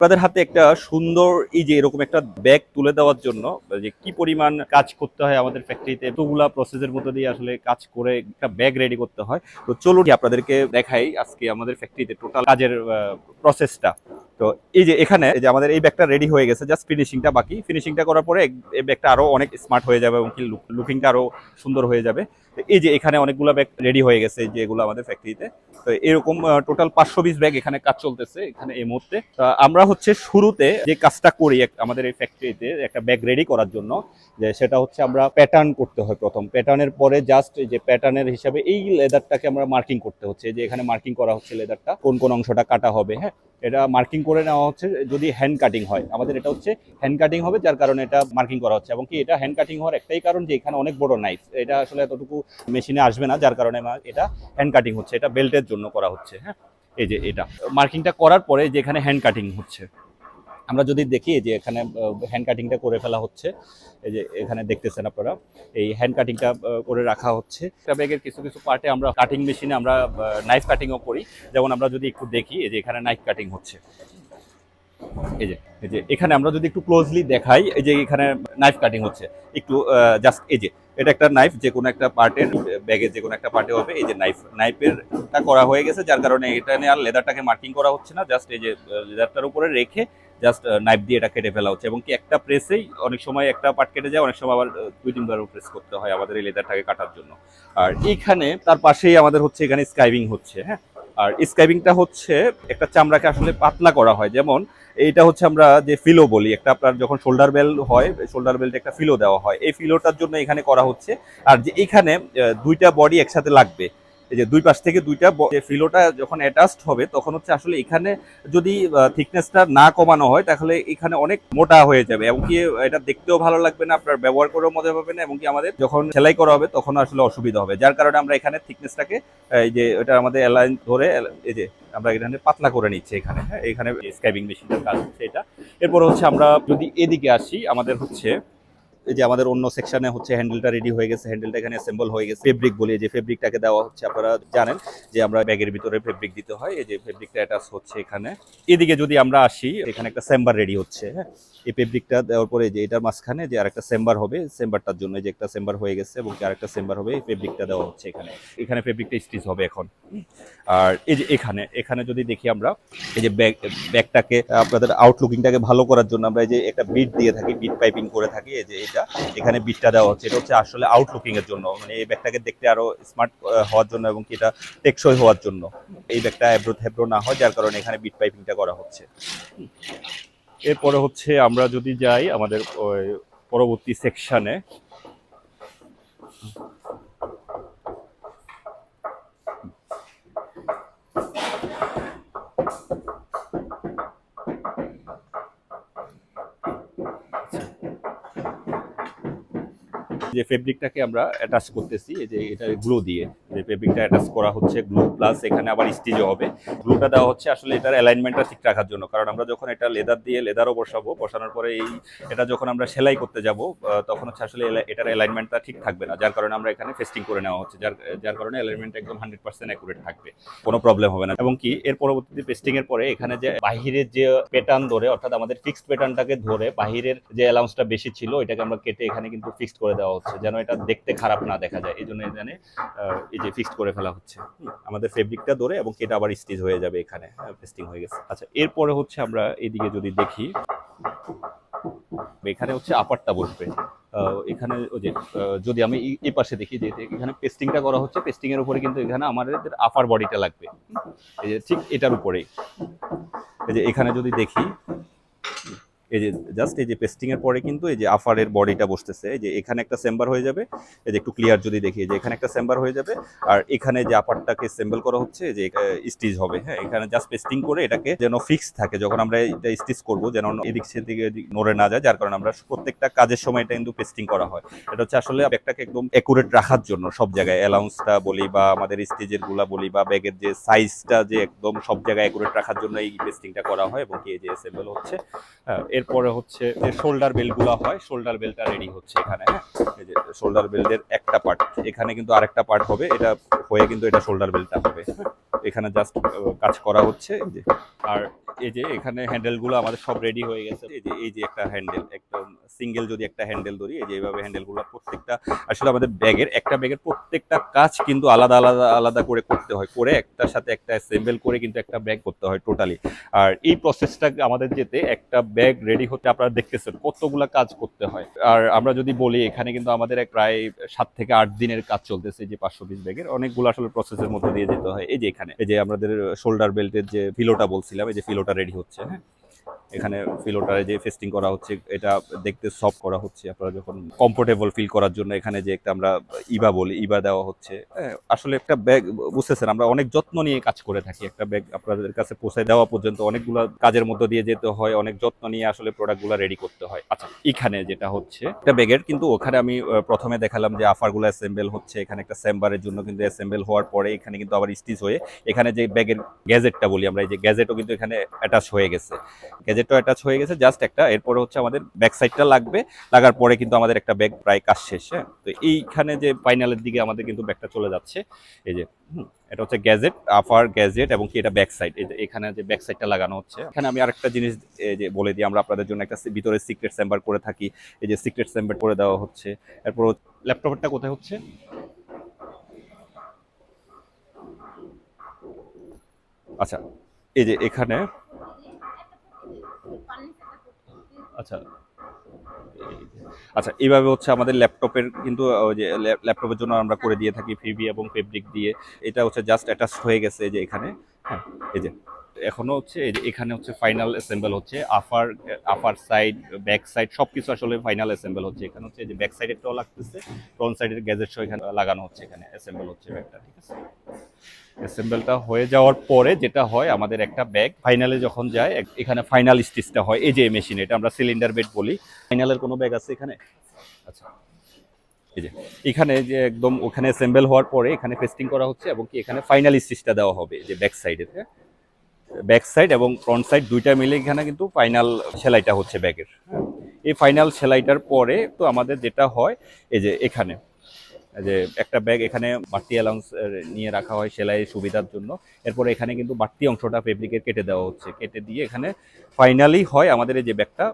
আপনাদের হাতে একটা সুন্দর এই যে এরকম একটা ব্যাগ তুলে দেওয়ার জন্য যে কি পরিমাণ কাজ করতে হয় আমাদের ফ্যাক্টরিতে, এতগুলা প্রসেসের মধ্যে দিয়ে আসলে কাজ করে একটা ব্যাগ রেডি করতে হয়। তো চলুন আপনাদেরকে দেখাই আজকে আমাদের ফ্যাক্টরিতে টোটাল কাজের প্রসেসটা। তো এই যে এখানে এই যে আমাদের এই ব্যাগটা রেডি হয়ে গেছে, জাস্ট ফিনিশিংটা বাকি। ফিনিশিংটা করার পরে এই ব্যাগটা আরো অনেক স্মার্ট হয়ে যাবে এবং কি লুকিংটা আরো সুন্দর হয়ে যাবে। এই যে এখানে অনেকগুলো ব্যাগ রেডি হয়ে গেছে, যে এগুলো আমাদের ফ্যাক্টরিতে। তো এরকম টোটাল 520 ব্যাগ এখানে কাজ চলতেছে এখানে এই মুহূর্তে। আমরা হচ্ছে শুরুতে যে কাজটা করি আমাদের এই ফ্যাক্টরিতে একটা ব্যাগ রেডি করার জন্য, যে সেটা হচ্ছে আমরা প্যাটার্ন করতে হয়। প্রথম প্যাটার্নের পরে জাস্ট যে প্যাটার্নের হিসাবে এই লেদারটাকে আমরা মার্কিং করতে হচ্ছে, যে এখানে মার্কিং করা হচ্ছে লেদারটা কোন কোন অংশটা কাটা হবে। হ্যাঁ, এটা মার্কিং করে নেওয়া হচ্ছে। যদি হ্যান্ড কাটিং হয়, আমাদের এটা হচ্ছে হ্যান্ড কাটিং হবে, যার কারণে এটা মার্কিং করা হচ্ছে। এবং কি এটা হ্যান্ড কাটিং হওয়ার একটাই কারণ যে এখানে অনেক বড় নাইফ, এটা আসলে এতটুকু মেশিনে আসবে না, যার কারণে এটা হ্যান্ড কাটিং হচ্ছে। এটা বেল্টের জন্য করা হচ্ছে। হ্যাঁ, এই যে এটা মার্কিংটা করার পরে যে এখানে হ্যান্ড কাটিং হচ্ছে, আমরা যদি দেখি যে এখানে হ্যান্ড কাটিংটা করে ফেলা হচ্ছে। এই যে এখানে দেখতেছেন আপনারা, এই হ্যান্ড কাটিংটা করে রাখা হচ্ছে। একটা ব্যাগের কিছু কিছু পার্টে আমরা কাটিং মেশিনে আমরা নাইফ কাটিংও করি। যেমন আমরা যদি একটু দেখি, এই যে এখানে নাইফ কাটিং হচ্ছে। এই যে এখানে আমরা যদি একটু ক্লোজলি দেখাই, এই যে এখানে নাইফ কাটিং হচ্ছে একটু জাস্ট। এই যে এটা একটা নাইফ, যে কোনো একটা পার্টের ব্যাগের যে কোনো একটা পার্টে হবে। এই যে নাইফেরটা করা হয়ে গেছে, যার কারণে এটা নিয়ে আর লেদারটাকে মার্কিং করা হচ্ছে না। জাস্ট এই যে লেদারটার উপরে রেখে জাস্ট নাইফ দিয়ে এটা কেটে ফেলা হচ্ছে। এবং কি একটা প্রেসেই অনেক সময় একটা পার্ট কেটে যায়, অনেক সময় আবার 2-3 বার প্রেস করতে হয় আমাদের এই লেদারটাকে কাটার জন্য। আর এইখানে তার পাশেই আমাদের হচ্ছে এখানে স্কাইবিং হচ্ছে। হ্যাঁ, আর স্কাইবিংটা হচ্ছে একটা চামড়াকে আসলে পাতলা করা হয়। যেমন এইটা হচ্ছে আমরা যে ফিলো বলি, একটা আপনার যখন শোল্ডার বেল্ট হয়, শোল্ডার বেল্টে একটা ফিলো দেওয়া হয়, এই ফিলোটার জন্য এখানে করা হচ্ছে। আর যে এখানে দুইটা বডি একসাথে লাগবে, এই যে দুই পাশ থেকে দুইটা যে ফিলোটা যখন অ্যাটাচড হবে, তখন হচ্ছে আসলে এখানে যদি থিকনেসটা না কমানো হয়, তাহলে এখানে অনেক মোটা হয়ে যাবে এবং কি এটা দেখতেও ভালো লাগবে না, আপনার ব্যবহার করেও মজা পাবে না, এবং কি আমাদের যখন সেলাই করা হবে তখন আসলে অসুবিধা হবে। যার কারণে আমরা এখানে থিকনেসটাকে এই যে এটা আমাদের অ্যালাইন ধরে, এই যে আমরা এখানে পাতলা করে নিচ্ছি এখানে। হ্যাঁ, এখানে স্ক্যাবিং মেশিনটার কাজ হচ্ছে এটা। এরপর হচ্ছে আমরা যদি এদিকে আসি, আমাদের হচ্ছে এই যে আমাদের অন্য সেকশনে হচ্ছে হ্যান্ডেলটা রেডি হয়ে গেছে, হ্যান্ডেলটা এখানে অ্যাসেম্বল হয়ে গেছে। ফেব্রিক বলি, যে ফেব্রিকটাকে দেওয়া হচ্ছে, আপনারা জানেন যে আমরা ব্যাগের ভিতরে ফেব্রিক দিতে হয়। এই যে ফেব্রিকটা অ্যাটাচ হচ্ছে এখানে। এদিকে যদি আমরা আসি, এখানে একটা চেম্বার রেডি হচ্ছে। হ্যাঁ, এই ফেব্রিকটা দেওয়ার পরে যে এটার মাঝখানে যে আরেকটা চেম্বার হবে, চেম্বারটার জন্য যে একটা চেম্বার হয়ে গেছে এবং আরেকটা চেম্বার হবে, এই ফেব্রিকটা দেওয়া হচ্ছে এখানে। এখানে ফেব্রিকটা স্টিচ হবে এখন। আর এই যে এখানে যদি দেখি আমরা, এই যে ব্যাগটাকে আপনাদের আউটলুকিংটাকে ভালো করার জন্য আমরা এই যে একটা বিট দিয়ে থাকি, বিট পাইপিং করে থাকি। এই যে এটা এখানে বিটটা দেওয়া হচ্ছে, এটা হচ্ছে আসলে আউটলুকিং এর জন্য, মানে এই ব্যাগটাকে দেখতে আরো স্মার্ট হওয়ার জন্য এবং কি এটা টেকসই হওয়ার জন্য, এই ব্যাগটা এবড়ো না হয়, যার কারণে এখানে বিট পাইপিংটা করা হচ্ছে। এরপরে হচ্ছে আমরা যদি যাই আমাদের পরবর্তী সেকশনে, যে ফেব্রিকটাকে আমরা অ্যাটাচ করতেছি, এই যে এটা গ্লু দিয়ে যে ফেব্রিকটা অ্যাটাচ করা হচ্ছে, গ্লু প্লাস এখানে আবার স্টিচও হবে। গ্লুটা দেওয়া হচ্ছে আসলে এটার অ্যালাইনমেন্টটা ঠিক রাখার জন্য, কারণ আমরা যখন এটা লেদার দিয়ে লেদারও বসানোর পরে এটা যখন আমরা সেলাই করতে যাব, তখন হচ্ছে আসলে এটার অ্যালাইনমেন্টটা ঠিক থাকবে না, যার কারণে আমরা এখানে ফেস্টিং করে নেওয়া হচ্ছে, যার কারণে অ্যালাইনমেন্ট একদম 100% অ্যাকুরেট থাকবে, কোনো প্রবলেম হবে না। এবং কি এর পরবর্তীতে পেস্টিং এর পরে এখানে যে বাহিরের যে প্যাটার্ন ধরে, অর্থাৎ আমাদের ফিক্সড প্যাটার্নটাকে ধরে বাহিরের যে অ্যালাউন্সটা বেশি ছিল এটাকে আমরা কেটে এখানে কিন্তু ফিক্সড করে দেওয়া হচ্ছে, যেন এটা দেখতে খারাপ না দেখা যায়। এই জন্য এখানে এই যে ফিক্সড করে ফেলা হচ্ছে আমাদের ফেব্রিকটা ধরে, এবং এটা আবার স্টিচ হয়ে যাবে এখানে, পেস্টিং হয়ে গেছে। আচ্ছা, এরপরে হচ্ছে আমরা এদিকে যদি দেখি, এখানে হচ্ছে আপারটা বসবে। এখানে ওই যে যদি আমি এই পাশে দেখি, যে এখানে পেস্টিংটা করা হচ্ছে, পেস্টিং এর উপরে কিন্তু এখানে আমাদের আপার বডিটা লাগবে, এই যে ঠিক এটার উপরেই। এই যে এখানে যদি দেখি, এই যে জাস্ট এই যে পেস্টিং এর পরে কিন্তু এই যে আফারের বডিটা বসতেছে, এই যে এখানে একটা চেম্বার হয়ে যাবে। এই যে একটু ক্লিয়ার যদি দেখি, যে এখানে একটা চেম্বার হয়ে যাবে, আর এখানে যে আপারটাকে সেম্বল করা হচ্ছে, যে স্টিচ হবে। হ্যাঁ, এখানে জাস্ট পেস্টিং করে এটাকে যেন ফিক্স থাকে, যখন আমরা এটা স্টিচ করব যেন এদিক সেদিকে নড়ে না যায়, যার কারণে আমরা প্রত্যেকটা কাজের সময় এটা কিন্তু পেস্টিং করা হয়। এটা হচ্ছে আসলে ব্যাগটাকে একদম অ্যাকুরেট রাখার জন্য, সব জায়গায় অ্যালাউন্সটা বলি বা আমাদের স্টিচের গুলা বলি বা ব্যাগের যে সাইজটা যে একদম সব জায়গায় অ্যাকুরেট রাখার জন্য এই পেস্টিংটা করা হয়, এবং কি এই যে অ্যাসেম্বল হচ্ছে। এরপরে হচ্ছে যে শোল্ডার বেল্টগুলো হয়, শোল্ডার বেল্টটা রেডি হচ্ছে এখানে। হ্যাঁ, এই যে শোল্ডার বেল্টের একটা পার্ট, এখানে কিন্তু আরেকটা পার্ট হবে, এটা হয়ে কিন্তু এটা শোল্ডার বেল্টটা হবে। এখানে জাস্ট কাজ করা হচ্ছে। এই যে আর এই যে এখানে হ্যান্ডেলগুলো আমাদের সব রেডি হয়ে গেছে। এই যে একটা হ্যান্ডেল, একদম সিঙ্গেল যদি একটা হ্যান্ডেল ধরি, এই যে এইভাবে হ্যান্ডেলগুলো প্রত্যেকটা আসলে আমাদের একটা ব্যাগের প্রত্যেকটা কাজ কিন্তু আলাদা আলাদা আলাদা করে করতে হয়, করে একটার সাথে একটা অ্যাসেম্বল করে কিন্তু একটা ব্যাগ করতে হয় টোটালি। আর এই প্রসেসটা আমাদের যেতে একটা ব্যাগ রেডি হতে আপনারা দেখতেছেন কতগুলা কাজ করতে হয়। আর আমরা যদি বলি এখানে কিন্তু আমাদের প্রায় 7 থেকে 8 দিনের কাজ চলতেছে যে 500 পিস ব্যাগের, অনেকগুলো আসলে প্রসেসের মধ্যে দিয়ে যেতে হয়। এই যে এখানে এই যে আমাদের শোল্ডার বেল্টের যে ফিলোটা বলছিলাম, এই যে ফিলোটা রেডি হচ্ছে। হ্যাঁ, এখানে ফিলোটারে যে ফেস্টিং করা হচ্ছে, এটা দেখতে সফট করা হচ্ছে আপনারা যখন কমফোর্টেবল ফিল করার জন্য। এখানে যে একটা আমরা ইবা বলি, ইবা দেওয়া হচ্ছে। আসলে একটা ব্যাগ বুঝতেছেন আমরা অনেক যত্ন নিয়ে কাজ করে থাকি। একটা ব্যাগ আপনাদের কাছে পৌঁছে দেওয়া পর্যন্ত অনেকগুলো কাজের মধ্যে দিয়ে যেতে হয়, অনেক যত্ন নিয়ে আসলে প্রোডাক্টগুলো রেডি করতে হয়। আচ্ছা, এখানে যেটা হচ্ছে একটা ব্যাগের কিন্তু ওখানে আমি প্রথমে দেখালাম যে আফারগুলো অ্যাসেম্বল হচ্ছে, এখানে একটা চেম্বারের জন্য কিন্তু অ্যাসেম্বল হওয়ার পরে এখানে কিন্তু আবার স্টিচ হয়ে এখানে যে ব্যাগের গ্যাজেটটা বলি আমরা, এই যে গ্যাজেটও কিন্তু এখানে অ্যাটাচ হয়ে গেছে। গ্যাজেটটা অ্যাটাচ হয়ে গেছে জাস্ট একটা, এরপরে হচ্ছে আমাদের ব্যাক সাইডটা লাগবে, লাগার পরে কিন্তু আমাদের একটা ব্যাগ প্রায় কাজ শেষ। হ্যাঁ, তো এইখানে যে ফাইনালের দিকে আমাদের কিন্তু ব্যাগটা চলে যাচ্ছে। এই যে এটা হচ্ছে গ্যাজেট, আফার গ্যাজেট এবং কি এটা ব্যাক সাইড। এই যে এখানে যে ব্যাক সাইডটা লাগানো হচ্ছে। এখানে আমি আরেকটা জিনিস যে বলে দিই, আমরা আপনাদের জন্য একটা ভিতরে সিক্রেট চেম্বার করে থাকি। এই যে সিক্রেট চেম্বার করে দেওয়া হচ্ছে। এরপর ল্যাপটপটা কোথায় হচ্ছে? আচ্ছা, এই যে এখানে, আচ্ছা আচ্ছা, এইভাবে হচ্ছে আমাদের ল্যাপটপের কিন্তু ওই যে ল্যাপটপের জন্য আমরা করে দিয়ে থাকি ফিবি এবং ফেব্রিক দিয়ে। এটা হচ্ছে জাস্ট অ্যাটাচ হয়ে গেছে এই যে এখানে। হ্যাঁ, এই যে এখনো হচ্ছে এই যে এখানে হচ্ছে ফাইনাল অ্যাসেম্বল হচ্ছে। আফার আফার সাইড, ব্যাক সাইড সবকিছু আসলে ফাইনাল অ্যাসেম্বল হচ্ছে। এখানে হচ্ছে এই যে ব্যাক সাইডেরটাও লাগতেছে, ফ্রন্ট সাইডের গ্যাজেট সহ এখানে লাগানো হচ্ছে, এখানে অ্যাসেম্বল হচ্ছে ব্যাগটা। ঠিক আছে, অ্যাসেম্বলটা হয়ে যাওয়ার পরে যেটা হয় আমাদের একটা ব্যাগ ফাইনালে যখন যায় এখানে ফাইনাল স্টিচটা হয় এই যে মেশিনে, এটা আমরা সিলিন্ডার বেড বলি। ফাইনালের কোনো ব্যাগ আছে এখানে? আচ্ছা, এই যে এখানে যে একদম ওখানে অ্যাসেম্বল হওয়ার পরে এখানে পেস্টিং করা হচ্ছে এবং কি এখানে ফাইনাল স্টিচটা দেওয়া হবে যে ব্যাক সাইডে। ব্যাক সাইড এবং ফ্রন্ট সাইড দুইটা মিলে এখানে কিন্তু ফাইনাল সেলাইটা হচ্ছে ব্যাগের। এই ফাইনাল সেলাইটার পরে তো আমাদের যেটা হয় এই যে এখানে যে একটা ব্যাগ এখানে বাড়তি অ্যালাউন্স নিয়ে রাখা হয় সেলাইয়ের সুবিধার জন্য। এরপরে এখানে কিন্তু বাড়তি অংশটা ফেব্রিকের কেটে দেওয়া হচ্ছে, কেটে দিয়ে এখানে ফাইনালি হয় আমাদের এই যে ব্যাগটা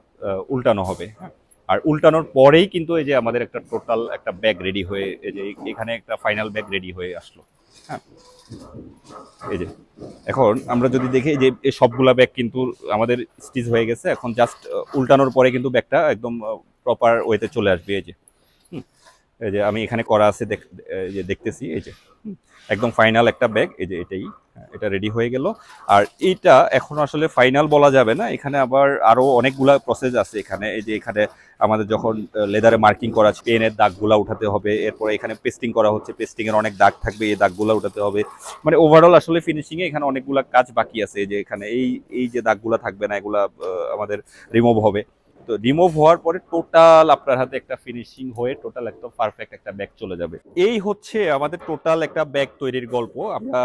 উল্টানো হবে। হ্যাঁ, আর উল্টানোর পরেই কিন্তু এই যে আমাদের একটা টোটাল একটা ব্যাগ রেডি হয়ে এই যে এখানে একটা ফাইনাল ব্যাগ রেডি হয়ে আসলো। হ্যাঁ, এই যে এখন আমরা যদি দেখি যে এই সবগুলা ব্যাগ কিন্তু আমাদের স্টিচ হয়ে গেছে, এখন জাস্ট উল্টানোর পরে কিন্তু ব্যাগটা একদম প্রপার ওয়েতে চলে আসবে। এই যে এই যে আমি এখানে করা আছে যে দেখতেছি, এই যে একদম ফাইনাল একটা ব্যাগ। এই যে এটাই, এটা রেডি হয়ে গেল। আর এইটা এখন আসলে ফাইনাল বলা যাবে না, এখানে আবার আরো অনেকগুলা প্রসেস আছে। এখানে এই যে এখানে আমাদের যখন লেদারে মার্কিং করা আছে, পেনের দাগগুলা উঠাতে হবে, এরপরে এখানে পেস্টিং করা হচ্ছে, পেস্টিং এর অনেক দাগ থাকবে, এই দাগগুলা উঠাতে হবে। মানে ওভারঅল আসলে ফিনিশিং এ এখানে অনেকগুলা কাজ বাকি আছে। এই যে এখানে এই যে দাগগুলা থাকবে না, এগুলা আমাদের রিমুভ হবে। তো রিমুভ হওয়ার পরে টোটাল আপনার হাতে একটা ফিনিশিং হয়ে টোটাল একটা পারফেক্ট একটা ব্যাগ চলে যাবে। এই হচ্ছে আমাদের টোটাল একটা ব্যাগ তৈরির গল্প। আমরা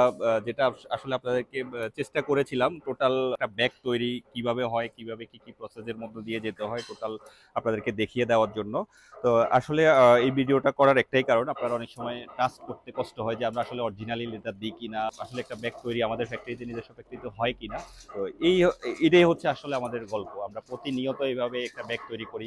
যেটা আসলে আপনাদেরকে চেষ্টা করেছিলাম টোটাল একটা ব্যাগ তৈরি কিভাবে হয়, কিভাবে কি কি প্রসেসের মধ্যে দিয়ে যেতে হয় টোটাল আপনাদেরকে দেখিয়ে দেওয়ার জন্য। তো আসলে এই ভিডিওটা করার একটাই কারণ, আপনারা অনেক সময় টাস্ক করতে কষ্ট হয় যে আমরা আসলে অরিজিনালি লেদার দিই কিনা, আসলে একটা ব্যাগ তৈরি আমাদের ফ্যাক্টরিতে নিজস্ব ফ্যাক্টরিতে হয় কিনা। তো এটাই হচ্ছে আসলে আমাদের গল্প। আমরা প্রতিনিয়ত এইভাবে একটা ব্যাগ তৈরি করি।